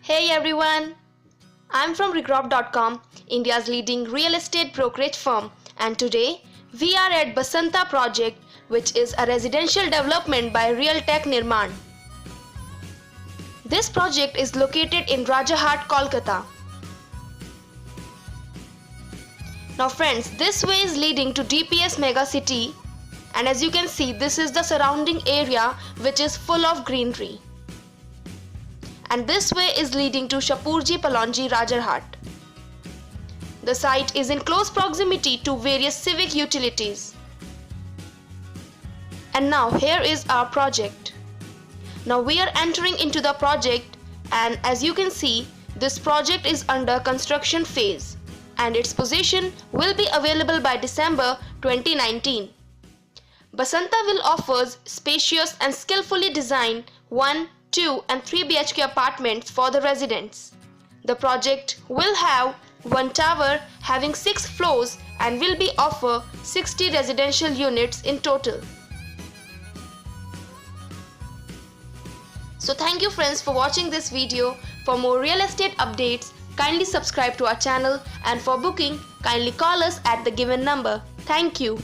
Hey everyone! I'm from Regrob.com, India's leading real estate brokerage firm, and today we are at Basanta project, which is a residential development by Realtech Nirman. This project is located in Rajarhat, Kolkata. Now friends, this way is leading to DPS mega city, and as you can see, this is the surrounding area which is full of greenery. And this way is leading to Shapurji Palonji Rajarhat. The site is in close proximity to various civic utilities. And now here is our project. Now we are entering into the project, and as you can see, this project is under construction phase and its possession will be available by December 2019. Basanta will offers spacious and skillfully designed 1, 2 and 3 BHK apartments for the residents. The project will have one tower having 6 floors and will be offer 60 residential units in total. So thank you friends for watching this video. For more real estate updates, kindly subscribe to our channel, and for booking, kindly call us at the given number. Thank you.